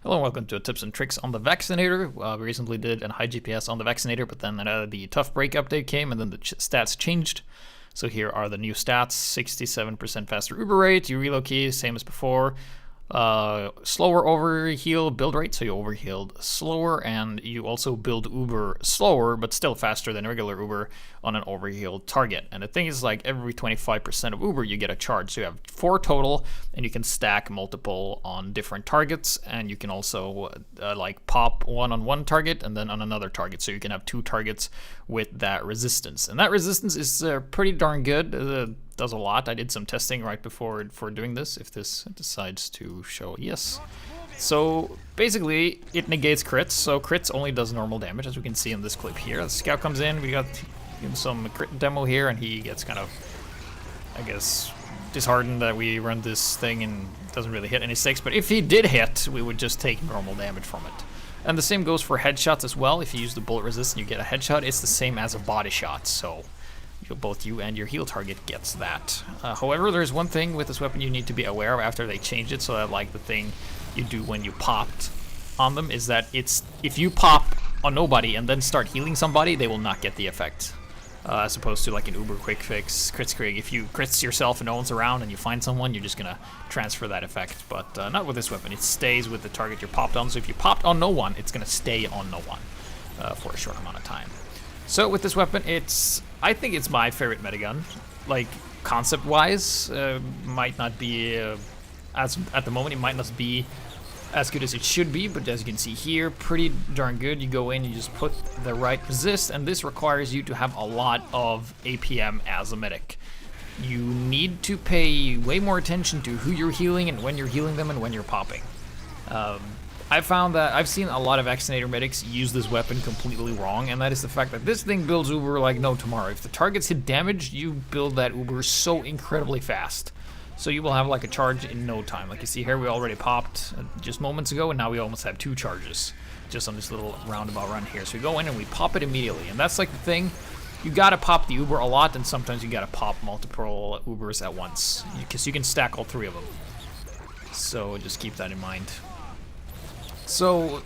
Hello and welcome to tips and tricks on the Vaccinator. We recently did an HiGPS on the Vaccinator, but then the tough break update came and then the stats changed. So here are the new stats: 67% faster Uber rate, you reload key, same as before. Slower overheal build rate, so you overhealed slower, and you also build Uber slower, but still faster than regular Uber on an overhealed target. And the thing is, like, every 25% of Uber, you get a charge. So you have 4 total, and you can stack multiple on different targets, and you can also like pop one on one target and then on another target. So you can have 2 targets with that resistance, and that resistance is pretty darn good. Does a lot. I did some testing right before doing this, if this decides to show yes. So basically it negates crits, so crits only does normal damage, as we can see in this clip here. The scout comes in, we got some crit demo here, and he gets kind of, I guess, disheartened that we run this thing and doesn't really hit any stakes, but if he did hit, we would just take normal damage from it. And the same goes for headshots as well. If you use the bullet resist and you get a headshot, it's the same as a body shot, so both you and your heal target gets that. However, there's one thing with this weapon you need to be aware of after they changed it, so that, like, the thing you do when you popped on them is that if you pop on nobody and then start healing somebody, they will not get the effect. As opposed to like an Uber quick fix Kritzkrieg, if you crits yourself and no one's around and you find someone, you're just gonna transfer that effect. But not with this weapon. It stays with the target you're popped on, so if you popped on no one, it's gonna stay on no one for a short amount of time. So with this weapon, I think it's my favorite metagun. Like, concept-wise, might not be at the moment, it might not be as good as it should be, but as you can see here, pretty darn good. You go in, you just put the right resist, and this requires you to have a lot of APM as a medic. You need to pay way more attention to who you're healing and when you're healing them and when you're popping. I found that I've seen a lot of Vaccinator medics use this weapon completely wrong, and that is the fact that this thing builds Uber like no tomorrow. If the targets hit damage, you build that Uber so incredibly fast. So you will have like a charge in no time. Like you see here, we already popped just moments ago, and now we almost have 2 charges just on this little roundabout run here. So we go in and we pop it immediately, and that's like the thing. You gotta pop the Uber a lot, and sometimes you gotta pop multiple Ubers at once, because you can stack all 3 of them. So just keep that in mind. So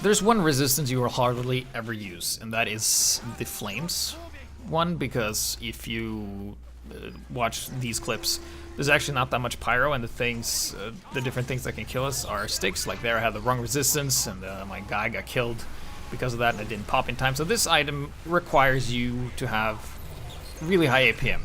there's one resistance you will hardly ever use, and that is the flames one, because if you watch these clips, there's actually not that much pyro, and the different things that can kill us are sticks. Like there I had the wrong resistance, and my guy got killed because of that, and it didn't pop in time. So this item requires you to have really high APM.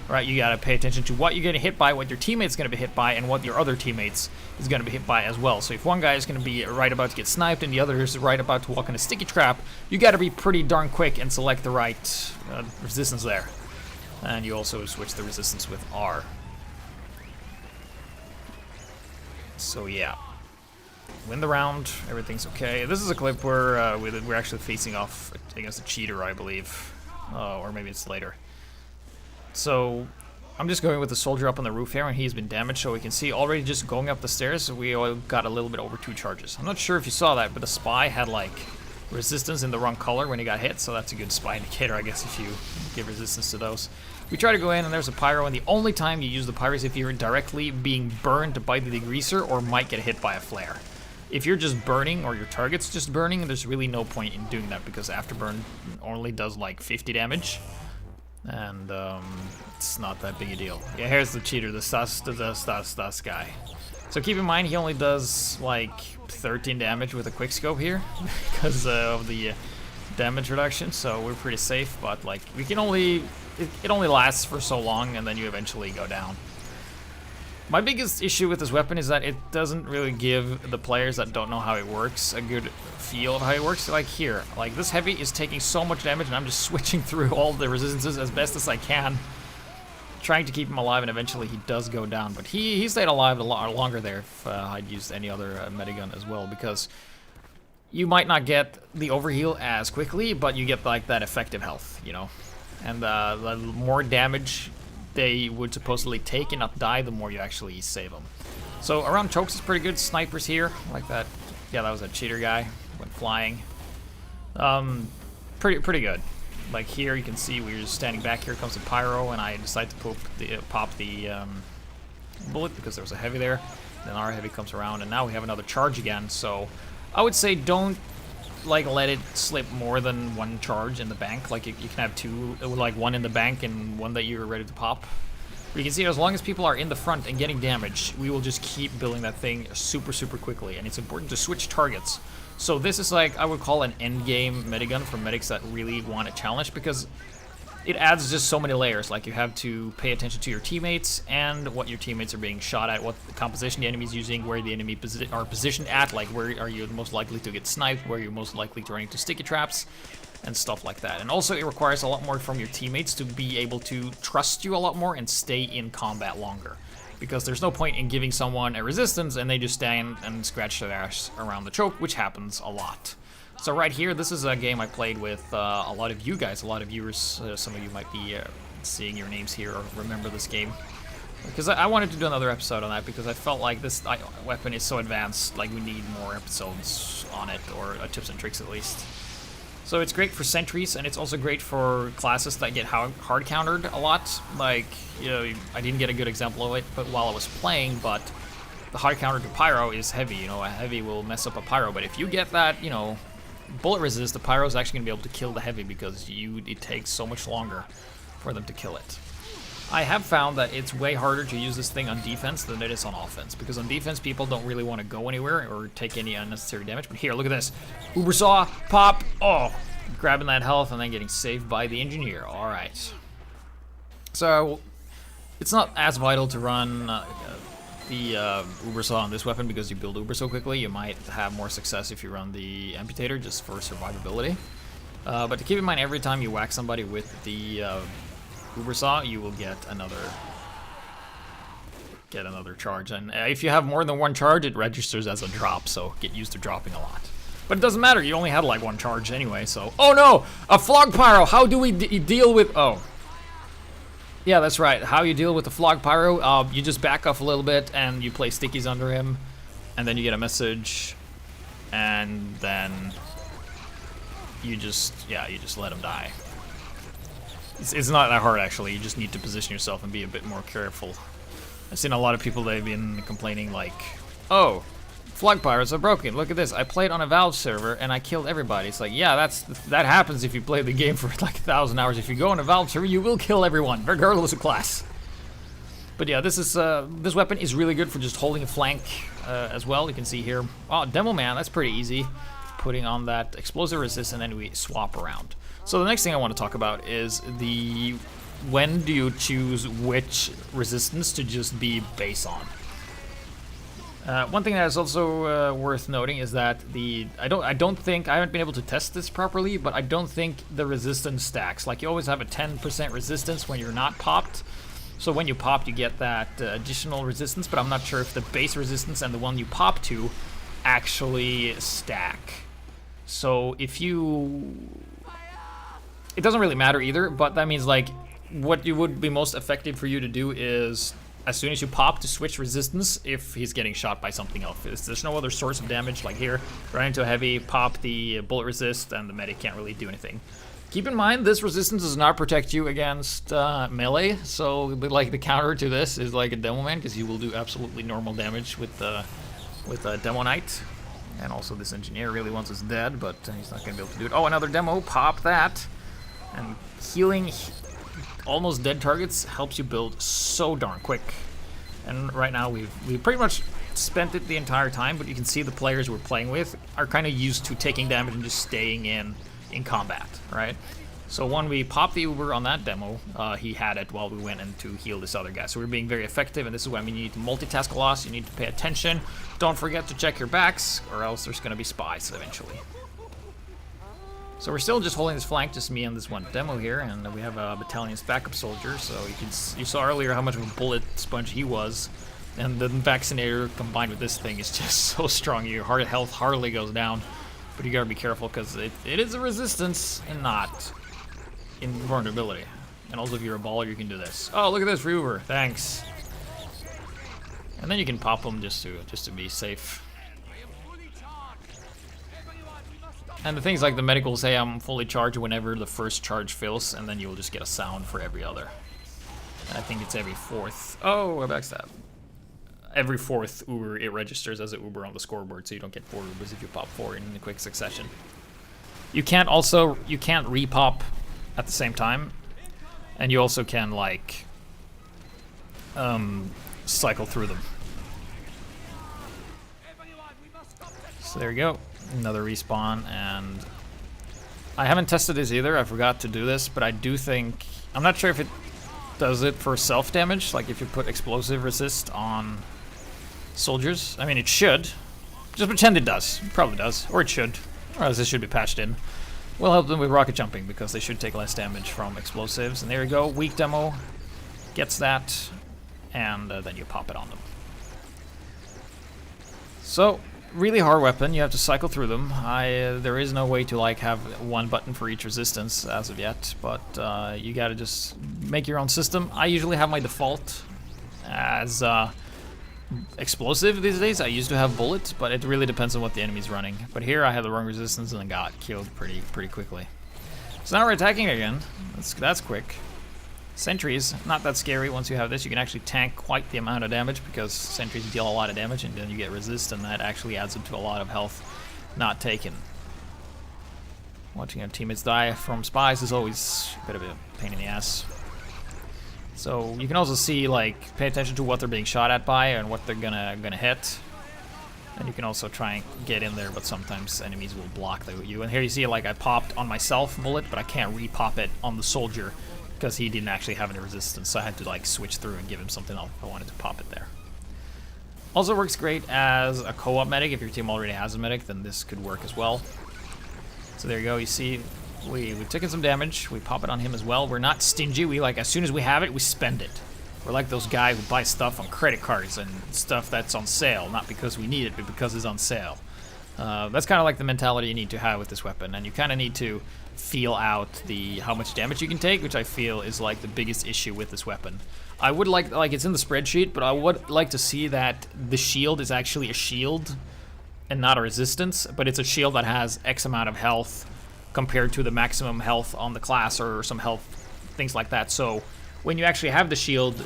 Right, you gotta pay attention to what you're getting hit by, what your teammate's gonna be hit by, and what your other teammates is gonna be hit by as well. So if one guy is gonna be right about to get sniped and the other is right about to walk in a sticky trap, you gotta be pretty darn quick and select the right resistance there. And you also switch the resistance with R. So yeah, win the round, everything's okay. This is a clip where we're actually facing off against a cheater, I believe, or maybe it's later. So I'm just going with the soldier up on the roof here, and he's been damaged, so we can see already just going up the stairs, we all got a little bit over 2 charges. I'm not sure if you saw that, but the spy had like resistance in the wrong color when he got hit, so that's a good spy indicator, I guess, if you give resistance to those. We try to go in, and there's a pyro, and the only time you use the pyro is if you're directly being burned by the degreaser or might get hit by a flare. If you're just burning, or your target's just burning, there's really no point in doing that, because afterburn only does like 50 damage. And it's not that big a deal. Yeah, here's the cheater, the sus guy. So keep in mind, he only does like 13 damage with a quickscope here because of the damage reduction. So we're pretty safe, but like we can only it only lasts for so long, and then you eventually go down. My biggest issue with this weapon is that it doesn't really give the players that don't know how it works a good feel of how it works. Like here, like this heavy is taking so much damage, and I'm just switching through all the resistances as best as I can, trying to keep him alive, and eventually he does go down. But he stayed alive a lot longer there if I'd used any other metagun as well, because you might not get the overheal as quickly, but you get like that effective health, you know, and the more damage they would supposedly take and not die, the more you actually save them. So around chokes is pretty good. Snipers here, like that. Yeah, that was a cheater guy, went flying. Pretty good. Like here, you can see we're just standing back. Here comes the pyro, and I decide to pop the bullet because there was a heavy there. Then our heavy comes around, and now we have another charge again. So I would say don't like let it slip more than one charge in the bank. Like you can have two, like one in the bank and one that you're ready to pop. But you can see as long as people are in the front and getting damage, we will just keep building that thing super quickly. And it's important to switch targets. So this is like, I would call an end game medigun for medics that really want a challenge, because it adds just so many layers. Like you have to pay attention to your teammates and what your teammates are being shot at, what the composition the enemy's using, where the enemy are positioned at, like where are you most likely to get sniped, where you're most likely to run into sticky traps, and stuff like that. And also it requires a lot more from your teammates to be able to trust you a lot more and stay in combat longer. Because there's no point in giving someone a resistance and they just stand and scratch their ass around the choke, which happens a lot. So right here, this is a game I played with a lot of you guys, a lot of viewers. Some of you might be seeing your names here or remember this game. Because I wanted to do another episode on that, because I felt like this weapon is so advanced, like we need more episodes on it, or tips and tricks at least. So it's great for sentries, and it's also great for classes that get hard countered a lot. Like, you know, I didn't get a good example of it, but while I was playing, but the hard counter to pyro is heavy. You know, a heavy will mess up a pyro, but if you get that, you know, bullet resist, the pyro is actually going to be able to kill the heavy, because it takes so much longer for them to kill it. I have found that it's way harder to use this thing on defense than it is on offense, because on defense people don't really want to go anywhere or take any unnecessary damage. But here, look at this. Uber saw, pop, oh, grabbing that health and then getting saved by the engineer. All right. So it's not as vital to run the Uber saw on this weapon, because you build Uber so quickly. You might have more success if you run the amputator just for survivability. But to keep in mind, every time you whack somebody with the Uber saw, you will get another charge. And if you have more than one charge, it registers as a drop, so get used to dropping a lot. But it doesn't matter, you only had like one charge anyway, so... Oh no! A flog pyro! How do we deal with... Oh. Yeah, that's right. How you deal with the flog pyro, you just back off a little bit and you play stickies under him, and then you get a message, and then you just let him die. It's not that hard, actually. You just need to position yourself and be a bit more careful. I've seen a lot of people that have been complaining like, oh, flog pyros are broken. Look at this. I played on a Valve server and I killed everybody. It's like, yeah, that happens if you play the game for like 1,000 hours. If you go on a Valve server, you will kill everyone, regardless of class. But yeah, this weapon is really good for just holding a flank as well. You can see here, oh, Demo Man, that's pretty easy. Putting on that explosive resist, and then we swap around. So the next thing I want to talk about is when do you choose which resistance to just be base on. One thing that is also worth noting is that I haven't been able to test this properly, but I don't think the resistance stacks. Like, you always have a 10% resistance when you're not popped. So when you pop, you get that additional resistance, but I'm not sure if the base resistance and the one you pop to actually stack. So if you... It doesn't really matter either, but that means, like, what would be most effective for you to do is, as soon as you pop, to switch resistance if he's getting shot by something else. There's no other source of damage, like here, run into a heavy, pop the bullet resist, and the medic can't really do anything. Keep in mind, this resistance does not protect you against melee, so like the counter to this is like a Demo Man, because you will do absolutely normal damage with Demo Knight. And also this engineer really wants us dead, but he's not going to be able to do it. Oh, another demo, pop that. And healing almost dead targets helps you build so darn quick. And right now we've pretty much spent it the entire time, but you can see the players we're playing with are kind of used to taking damage and just staying in combat, right? So when we popped the Uber on that demo, he had it while we went in to heal this other guy. So we're being very effective, and this is why you need to multitask a lot. You need to pay attention. Don't forget to check your backs, or else there's going to be spies eventually. So we're still just holding this flank, just me and this one demo here, and we have a battalion's backup soldier. So you saw earlier how much of a bullet sponge he was, and the Vaccinator combined with this thing is just so strong. Your health hardly goes down, but you gotta be careful because it is a resistance and not invulnerability. And also, if you're a baller, you can do this. Oh, look at this for Uber. Thanks. And then you can pop them just to be safe. And the things like the medic will say I'm fully charged whenever the first charge fills, and then you will just get a sound for every other. And I think it's every fourth. Oh, a backstab. every 4th Uber, it registers as an Uber on the scoreboard, so you don't get 4 Ubers if you pop 4 in a quick succession. You can't repop at the same time, and you also can like cycle through them. So there you go, another respawn, and I haven't tested this either. I forgot to do this, but I do think, I'm not sure if it does it for self damage, like if you put explosive resist on soldiers. I mean, it should. Just pretend it does. It probably does, or it should, or else this should be patched in. We'll help them with rocket jumping because they should take less damage from explosives. And there you go, weak demo gets that, and then you pop it on them. So, really hard weapon. You have to cycle through them. There is no way to like have one button for each resistance as of yet, but you gotta just make your own system. I usually have my default as explosive these days. I used to have bullet, but it really depends on what the enemy's running. But here I had the wrong resistance and then got killed pretty quickly. So now we're attacking again. That's quick. Sentries, not that scary. Once you have this, you can actually tank quite the amount of damage because sentries deal a lot of damage, and then you get resist, and that actually adds up to a lot of health not taken. Watching our teammates die from spies is always a bit of a pain in the ass. So you can also see, like, pay attention to what they're being shot at by and what they're gonna hit. And you can also try and get in there, but sometimes enemies will block you. And here you see, like, I popped on myself bullet, but I can't re-pop it on the soldier because he didn't actually have any resistance, so I had to like switch through and give him something else if I wanted to pop it there. Also works great as a co-op medic. If your team already has a medic, then this could work as well. So there you go, you see we've taken some damage, we pop it on him as well. We're not stingy, we like, as soon as we have it, we spend it. We're like those guys who buy stuff on credit cards and stuff that's on sale, not because we need it, but because it's on sale. That's kind of like the mentality you need to have with this weapon, and you kind of need to feel out how much damage you can take, which I feel is like the biggest issue with this weapon. I would like it's in the spreadsheet, but I would like to see that the shield is actually a shield and not a resistance, but it's a shield that has X amount of health compared to the maximum health on the class or some health, things like that. So when you actually have the shield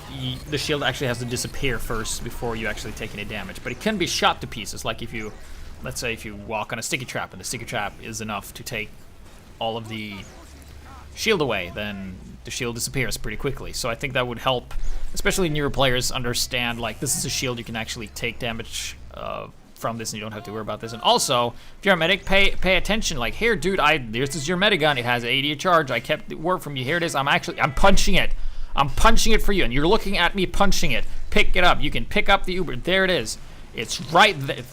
actually has to disappear first before you actually take any damage, but it can be shot to pieces. Like if you, let's say if you walk on a sticky trap and the sticky trap is enough to take all of the shield away, then the shield disappears pretty quickly. So I think that would help, especially newer players, understand like this is a shield, you can actually take damage from this and you don't have to worry about this. And also, if you're a medic, pay attention. Like, here, dude, this is your medigun. It has 80 charge. I kept the word from you. Here it is. I'm punching it. I'm punching it for you, and you're looking at me punching it. Pick it up. You can pick up the Uber. There it is. It's right there.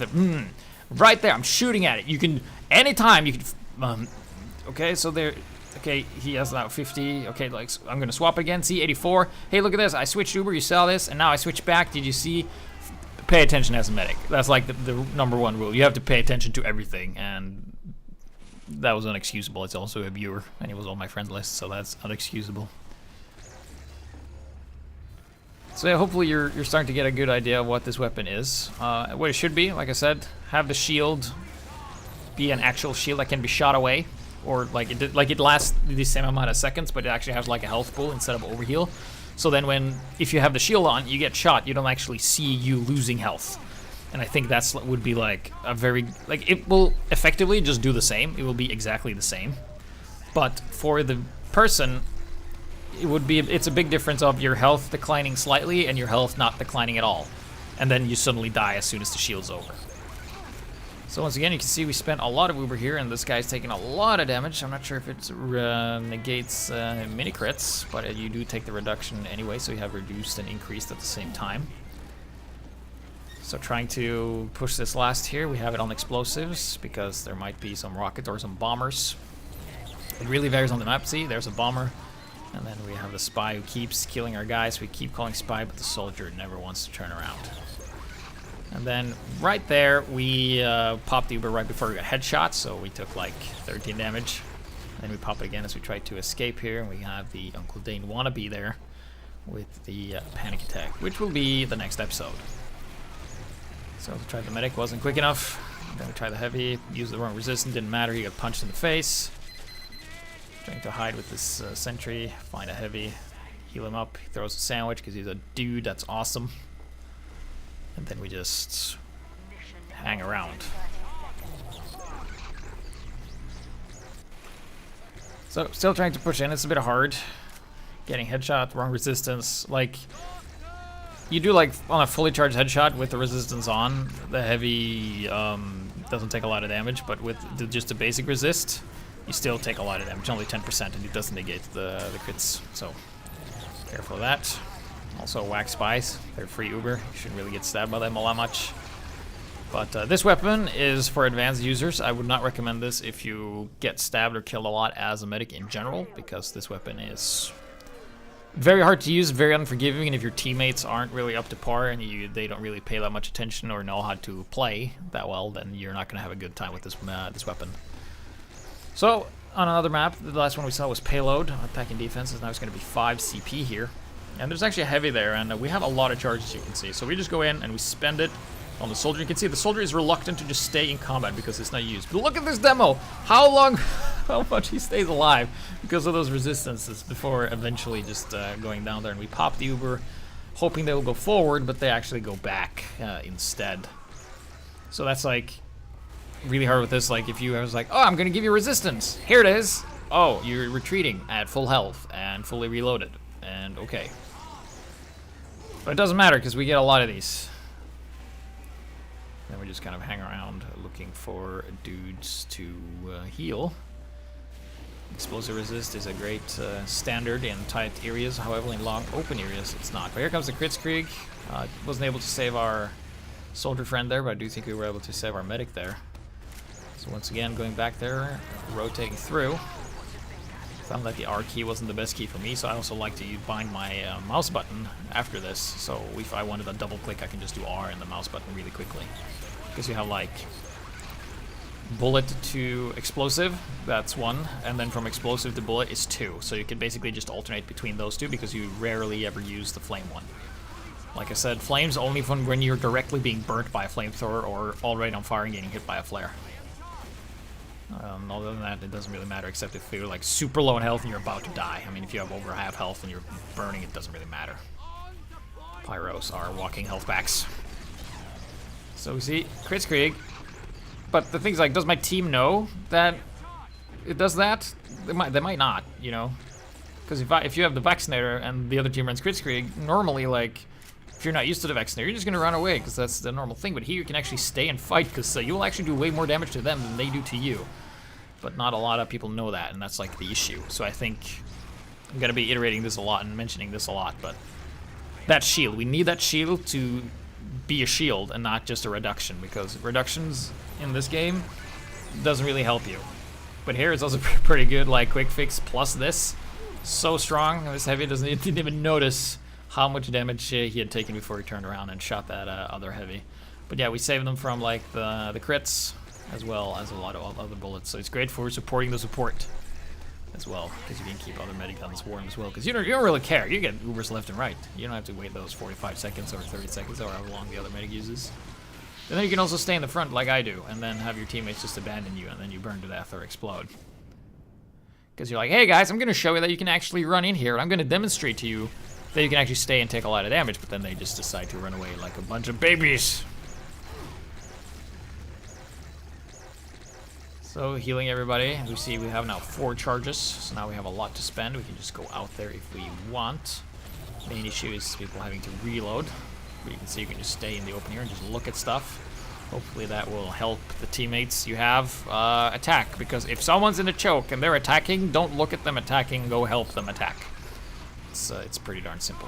Right there. I'm shooting at it. You can, anytime you can. Okay, so there. Okay, he has now 50. Okay, like I'm gonna swap again. See, 84. Hey, look at this. I switched Uber. You saw this, and now I switch back. Did you see? Pay attention as a medic. That's like the number one rule. You have to pay attention to everything, and that was unexcusable. It's also a viewer, and he was on my friend list, so that's unexcusable. So yeah, hopefully you're starting to get a good idea of what this weapon is. What it should be, like I said, have the shield be an actual shield that can be shot away, or like it lasts the same amount of seconds, but it actually has like a health pool instead of overheal. So then if you have the shield on, you get shot, you don't actually see you losing health. And I think that's would be like a very, like it will effectively just do the same. It will be exactly the same. But for the person, it's a big difference of your health declining slightly and your health not declining at all. And then you suddenly die as soon as the shield's over. So once again, you can see we spent a lot of Uber here, and this guy's taking a lot of damage. I'm not sure if it negates mini crits, but you do take the reduction anyway, so you have reduced and increased at the same time. So trying to push this last here, we have it on explosives, because there might be some rockets or some bombers. It really varies on the map. See, there's a bomber, and then we have the spy who keeps killing our guys. We keep calling spy, but the soldier never wants to turn around. And then right there, we popped the Uber right before we got headshot, so we took like 13 damage. And then we pop it again as we try to escape here, and we have the Uncle Dane wannabe there with the panic attack, which will be the next episode. So we tried the medic, wasn't quick enough. Then we tried the heavy, used the wrong resistance, didn't matter, he got punched in the face. Trying to hide with this sentry, find a heavy, heal him up, he throws a sandwich because he's a dude, that's awesome. And then we just hang around. So, still trying to push in. It's a bit hard. Getting headshot, wrong resistance. Like, you do like on a fully charged headshot with the resistance on, the heavy doesn't take a lot of damage, but with just the basic resist, you still take a lot of damage, only 10%, and it doesn't negate the crits. So, careful of that. Also, wax spies. They're free Uber. You shouldn't really get stabbed by them a lot much. But this weapon is for advanced users. I would not recommend this if you get stabbed or killed a lot as a medic in general, because this weapon is very hard to use, very unforgiving, and if your teammates aren't really up to par and they don't really pay that much attention or know how to play that well, then you're not going to have a good time with this weapon. So, on another map, the last one we saw was Payload. Attacking defenses, now it's going to be 5 CP here. And there's actually a heavy there, and we have a lot of charges, you can see. So we just go in and we spend it on the soldier. You can see the soldier is reluctant to just stay in combat because it's not used. But look at this demo! How much he stays alive because of those resistances before eventually just going down there. And we pop the Uber, hoping they will go forward, but they actually go back instead. So that's like really hard with this. Like if you was like, oh, I'm gonna give you resistance. Here it is. Oh, you're retreating at full health and fully reloaded. And okay. But it doesn't matter because we get a lot of these. Then we just kind of hang around looking for dudes to heal. Explosive resist is a great standard in tight areas, however in long open areas it's not. But here comes the Kritzkrieg. Wasn't able to save our soldier friend there, but I do think we were able to save our medic there. So once again going back there, rotating through. Found that the R key wasn't the best key for me, so I also like to bind my mouse button after this. So if I wanted a double click, I can just do R and the mouse button really quickly. Because you have like bullet to explosive, that's 1, and then from explosive to bullet is 2. So you can basically just alternate between those two because you rarely ever use the flame one. Like I said, flames only fun when you're directly being burnt by a flamethrower or already on fire and getting hit by a flare. Other than that, it doesn't really matter, except if you're like super low in health and you're about to die. I mean, if you have over half health and you're burning, it doesn't really matter. Pyros are walking health packs. So we see Kritzkrieg. But the thing's like, does my team know that it does that? They might not, you know? Because if you have the Vaccinator and the other team runs Kritzkrieg, normally, like, if you're not used to the Vaccinator, you're just going to run away because that's the normal thing. But here you can actually stay and fight because you will actually do way more damage to them than they do to you. But not a lot of people know that, and that's like the issue. So I think I'm going to be iterating this a lot and mentioning this a lot. But that shield, we need that shield to be a shield and not just a reduction, because reductions in this game doesn't really help you. But here it's also pretty good, like quick fix plus this. So strong, this heavy didn't even notice how much damage he had taken before he turned around and shot that other heavy. But yeah, we saved them from like the crits as well as a lot of other bullets. So it's great for supporting the support as well, because you can keep other medic guns warm as well. Because you don't really care. You get Ubers left and right. You don't have to wait those 45 seconds or 30 seconds or however long the other medic uses. And then you can also stay in the front like I do, and then have your teammates just abandon you, and then you burn to death or explode. Because you're like, hey guys, I'm going to show you that you can actually run in here, and I'm going to demonstrate to you that you can actually stay and take a lot of damage, but then they just decide to run away like a bunch of babies. So, healing everybody. We see we have now 4 charges, so now we have a lot to spend. We can just go out there if we want. Main issue is people having to reload. But you can see you can just stay in the open here and just look at stuff. Hopefully that will help the teammates you have attack, because if someone's in a choke and they're attacking, don't look at them attacking, go help them attack. It's pretty darn simple.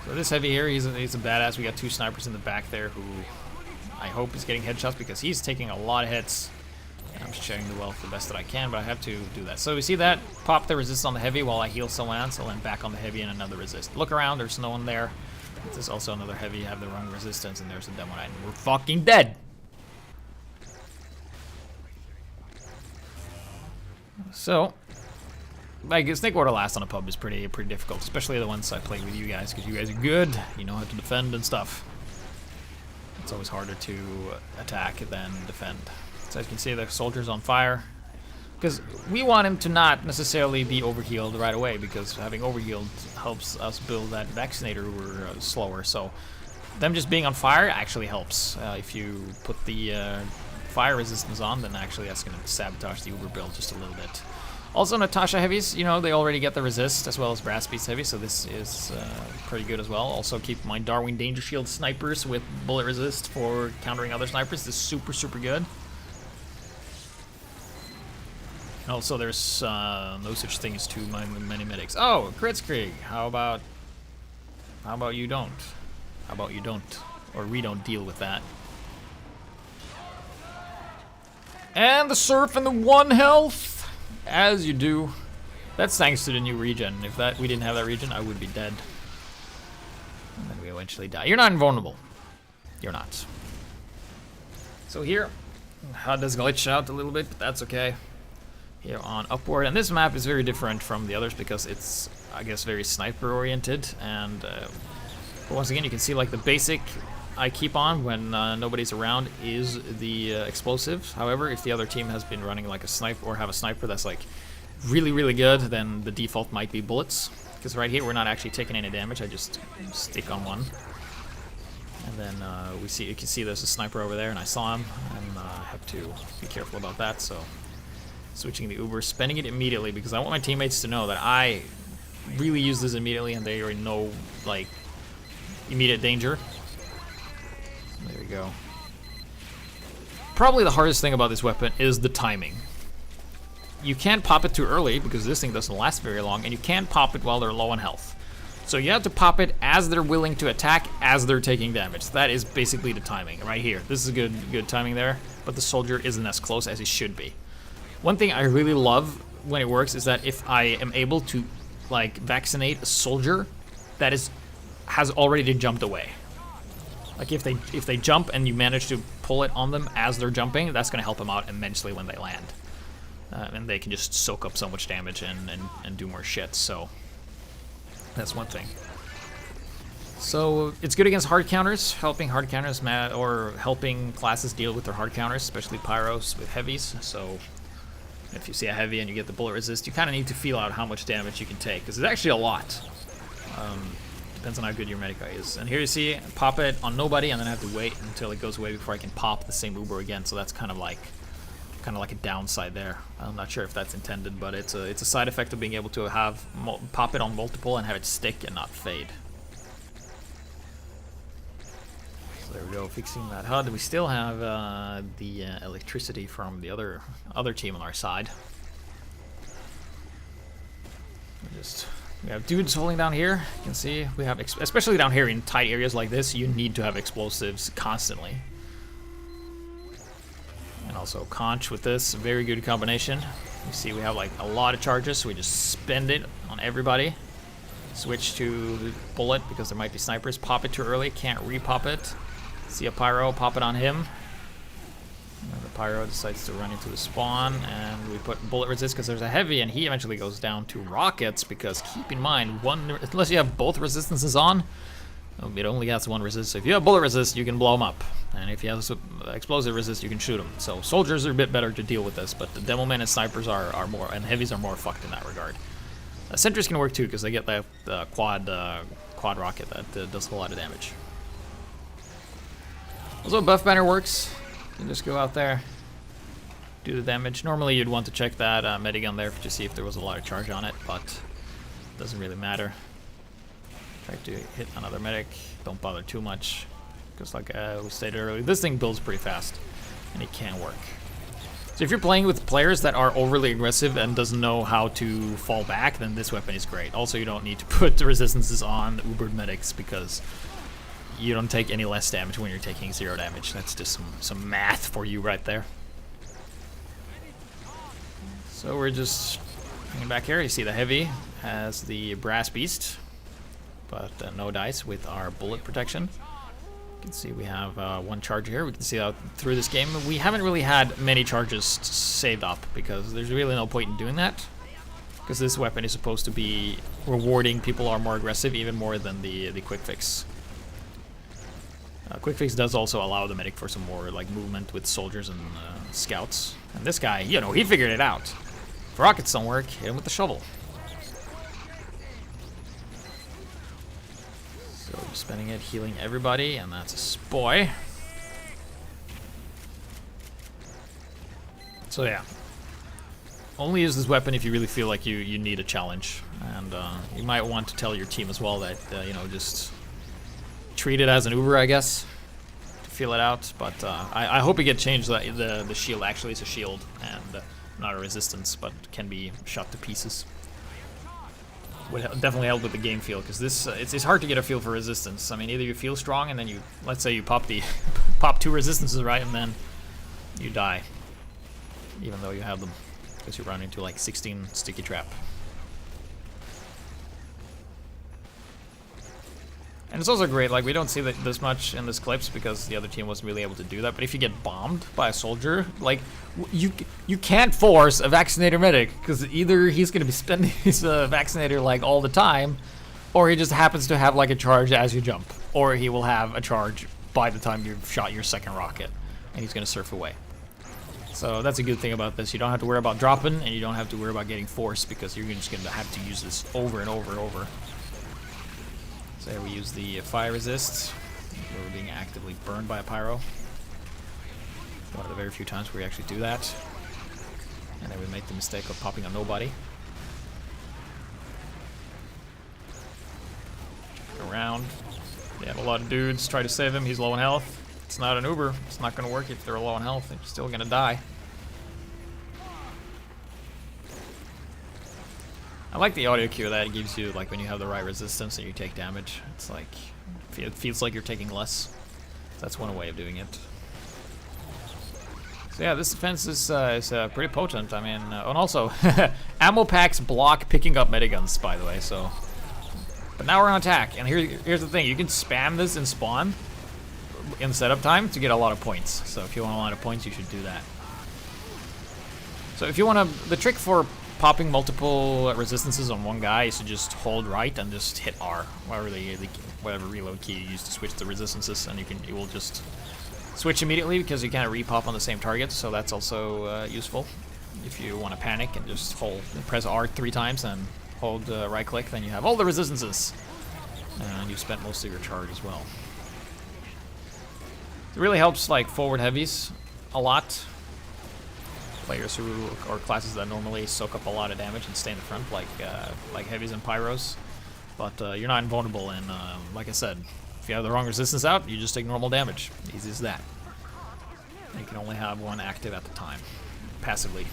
So this heavy here, he's a badass. We got 2 snipers in the back there who I hope is getting headshots because he's taking a lot of hits. And I'm sharing the wealth the best that I can, but I have to do that. So we see that, pop the resist on the heavy while I heal someone else, and then back on the heavy and another resist. Look around, there's no one there. There's also another heavy, you have the wrong resistance, and there's a demo, and we're fucking dead! So, like, Snake Water Last on a pub is pretty difficult, especially the ones I play with you guys, because you guys are good, you know how to defend and stuff. It's always harder to attack than defend. So as you can see, the soldier's on fire. Because we want him to not necessarily be overhealed right away, because having overhealed helps us build that Vaccinator Uber slower. So them just being on fire actually helps. If you put the fire resistance on, then actually that's going to sabotage the Uber build just a little bit. Also, Natasha heavies, you know, they already get the resist as well as Brass Beast heavy, so this is pretty good as well. Also, keep in mind Darwin Danger Shield snipers with bullet resist for countering other snipers. This is super, super good. Also, there's no such thing as too many medics. Oh, Kritzkrieg, how about you don't? How about you don't? Or we don't deal with that. And the Surf and the 1 health! As you do. That's thanks to the new regen. If we didn't have that regen, I would be dead. And then we eventually die. You're not invulnerable. You're not. So here, HUD does glitch out a little bit, but that's okay. Here on Upward, and this map is very different from the others because it's, I guess, very sniper oriented. And but once again, you can see like the basic I keep on when nobody's around is the explosive. However, if the other team has been running like a sniper or have a sniper that's like really, really good, then the default might be bullets. Because right here we're not actually taking any damage. I just stick on one, and then you can see there's a sniper over there, and I saw him, and I have to be careful about that. So switching the Uber, spending it immediately because I want my teammates to know that I really use this immediately, and they already know like immediate danger. There we go. Probably the hardest thing about this weapon is the timing. You can't pop it too early because this thing doesn't last very long, and you can't pop it while they're low on health. So you have to pop it as they're willing to attack, as they're taking damage. That is basically the timing right here. This is good timing there, but the soldier isn't as close as he should be. One thing I really love when it works is that if I am able to like vaccinate a soldier that has already jumped away. Like if they jump and you manage to pull it on them as they're jumping, that's going to help them out immensely when they land. And they can just soak up so much damage and do more shit, so that's one thing. So it's good against hard counters, helping hard counters or helping classes deal with their hard counters, especially pyros with heavies. So if you see a heavy and you get the bullet resist, you kind of need to feel out how much damage you can take, because it's actually a lot. Depends on how good your medic is. And here you see, pop it on nobody, and then I have to wait until it goes away before I can pop the same Uber again. So that's kind of like a downside there. I'm not sure if that's intended, but it's a side effect of being able to have pop it on multiple and have it stick and not fade. So there we go, fixing that HUD. We still have the electricity from the other team on our side. We have dudes holding down here. You can see we have, especially down here in tight areas like this, you need to have explosives constantly. And also Conch with this, very good combination. You see we have like a lot of charges, so we just spend it on everybody. Switch to bullet because there might be snipers. Pop it too early, can't re-pop it. See a pyro, pop it on him. And the pyro decides to run into the spawn, and we put bullet resist because there's a heavy, and he eventually goes down to rockets because keep in mind, unless you have both resistances on, it only has one resist. So if you have bullet resist, you can blow him up, and if you have explosive resist, you can shoot him. So soldiers are a bit better to deal with this, but the demomen and snipers are more, and heavies are more fucked in that regard. Sentries can work too because they get the quad rocket that does a lot of damage. Also, buff banner works. You can just go out there, do the damage. Normally you'd want to check that medigun there to see if there was a lot of charge on it, but it doesn't really matter. Try to hit another medic, don't bother too much, because like we stated earlier, this thing builds pretty fast, and it can work. So if you're playing with players that are overly aggressive and doesn't know how to fall back, then this weapon is great. Also, you don't need to put the resistances on Ubered medics because you don't take any less damage when you're taking 0 damage. That's just some math for you right there. So we're just hanging back here. You see the heavy has the brass beast, but no dice with our bullet protection. You can see we have one charge here. We can see that through this game we haven't really had many charges saved up because there's really no point in doing that, because this weapon is supposed to be rewarding people who are more aggressive even more than the quick fix. Quick fix does also allow the medic for some more like movement with soldiers and scouts. And this guy, you know, he figured it out. If rockets don't work, hit him with the shovel. So just spending it, healing everybody, and that's a spoy. So yeah, only use this weapon if you really feel like you need a challenge, and you might want to tell your team as well that you know, just treat it as an Uber, I guess, to feel it out. But I hope it gets changed that the shield actually is a shield and not a resistance, but can be shot to pieces. Would definitely help with the game feel, because this it's hard to get a feel for resistance. I mean, either you feel strong and then you, let's say you pop the pop 2 resistances, right, and then you die, even though you have them, because you run into like 16 sticky trap. And it's also great, like, we don't see that this much in this clips because the other team wasn't really able to do that, but if you get bombed by a soldier, like, you can't force a Vaccinator medic, because either he's going to be spending his Vaccinator, like, all the time, or he just happens to have, like, a charge as you jump, or he will have a charge by the time you've shot your second rocket, and he's going to surf away. So that's a good thing about this. You don't have to worry about dropping, and you don't have to worry about getting forced, because you're just going to have to use this over and over and over. So here we use the fire resist, where we're being actively burned by a pyro. One of the very few times where we actually do that. And then we make the mistake of popping on nobody. Check around. They have a lot of dudes, try to save him, he's low in health. It's not an Uber, it's not going to work if they're low in health, they're still going to die. I like the audio cue that it gives you, like, when you have the right resistance and you take damage. It's like, it feels like you're taking less. That's one way of doing it. So yeah, this defense is pretty potent. I mean, and also, ammo packs block picking up mediguns, by the way, so. But now we're on attack, and here's the thing. You can spam this in spawn in setup time to get a lot of points. So if you want a lot of points, you should do that. So if you want to, the trick for popping multiple resistances on one guy is to just hold right and just hit R, whatever reload key you use to switch the resistances, and you will just switch immediately because you can't repop on the same target. So that's also useful. If you want to panic and just press R 3 times and hold right click, then you have all the resistances, and you've spent most of your charge as well. It really helps, like, forward heavies a lot. Players who, or classes that normally soak up a lot of damage and stay in the front, like heavies and pyros. But you're not invulnerable, and like I said, if you have the wrong resistance out, you just take normal damage. Easy as that. And you can only have 1 active at the time, passively.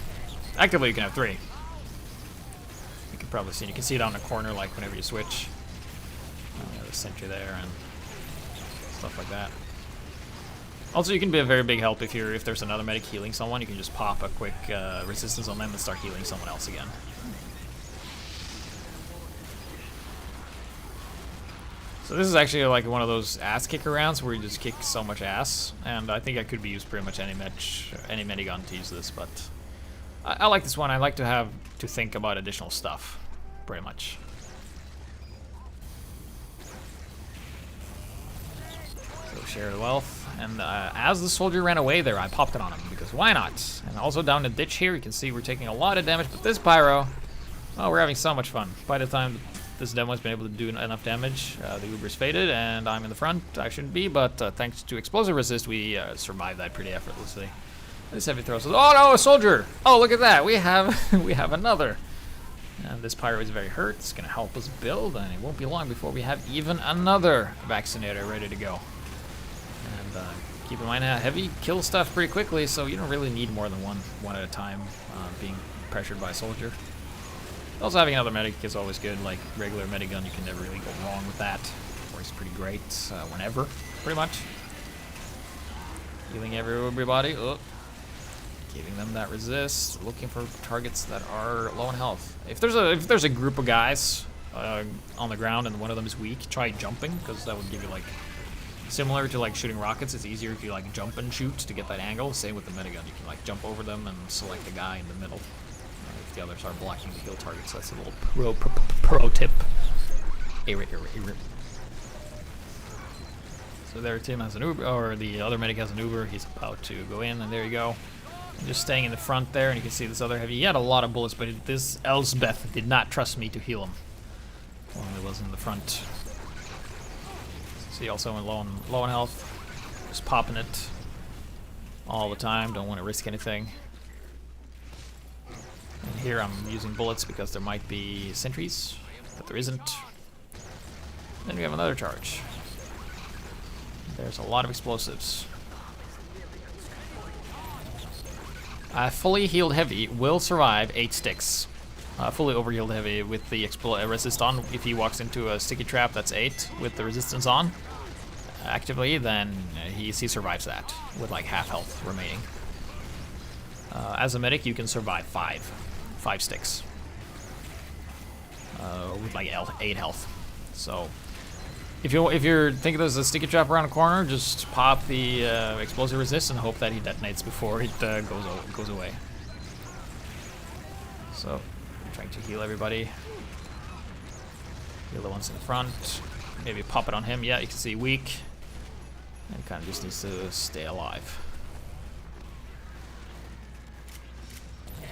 Actively, you can have 3. You can probably see, you can see it on the corner, like whenever you switch. The sentry there and stuff like that. Also, you can be a very big help if there's another medic healing someone. You can just pop a quick resistance on them and start healing someone else again. So this is actually like one of those ass kicker rounds where you just kick so much ass, and I think I could be used pretty much any minigun to use this, but I like this one. I like to think about additional stuff, pretty much. So share the wealth. And as the soldier ran away there, I popped it on him, because why not? And also down the ditch here, you can see we're taking a lot of damage, but this pyro, oh, we're having so much fun. By the time this demo has been able to do enough damage, the Uber's faded, and I'm in the front. I shouldn't be, but thanks to explosive resist, we survived that pretty effortlessly. This heavy throw says, oh no, a soldier! Oh, look at that, we have another. And this pyro is very hurt. It's gonna help us build, and it won't be long before we have even another Vaccinator ready to go. And keep in mind, heavy kills stuff pretty quickly, so you don't really need more than one at a time being pressured by a soldier. Also, having another medic is always good. Like regular medigun, you can never really go wrong with that. Works pretty great whenever, pretty much. Healing everybody. Oh. Giving them that resist. Looking for targets that are low in health. If there's a group of guys on the ground and one of them is weak, try jumping, because that would give you, like, similar to like shooting rockets. It's easier if you like jump and shoot to get that angle. Same with the minigun. You can like jump over them and select the guy in the middle. If the others are blocking the kill targets, that's a little pro tip. So their team has an Uber, or the other medic has an Uber. He's about to go in, and there you go. Just staying in the front there, and you can see this other heavy. He had a lot of bullets, but this Elsbeth did not trust me to heal him. Only was in the front. See, also in low on health. Just popping it all the time. Don't want to risk anything. And here I'm using bullets because there might be sentries, but there isn't. Then we have another charge. There's a lot of explosives. Fully healed heavy will survive 8 sticks. Fully overhealed heavy with the resist on. If he walks into a sticky trap, that's 8 with the resistance on actively, then he survives that with like half health remaining. As a medic, you can survive 5 sticks with like 8 health. So if you're thinking there's a sticky trap around the corner, just pop the explosive resist and hope that he detonates before it goes away. So I'm trying to heal everybody. Heal the ones in the front. Maybe pop it on him. Yeah, you can see weak. And kind of just needs to stay alive.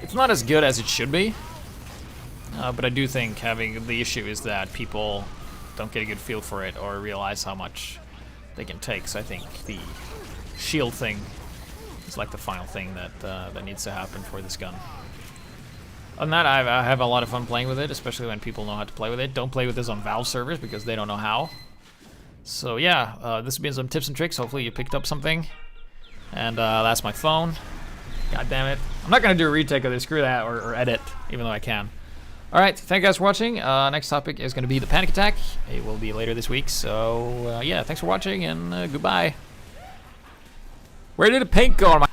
It's not as good as it should be, but I do think the issue is that people don't get a good feel for it or realize how much they can take. So I think the shield thing is like the final thing that needs to happen for this gun. Other than that, I have a lot of fun playing with it, especially when people know how to play with it. Don't play with this on Valve servers because they don't know how. So yeah, this has been some tips and tricks. Hopefully you picked up something. And that's my phone. God damn it. I'm not going to do a retake of this, screw that, or edit, even though I can. Alright, thank you guys for watching. Next topic is going to be the panic attack. It will be later this week, so yeah, thanks for watching, and goodbye. Where did the paint go on my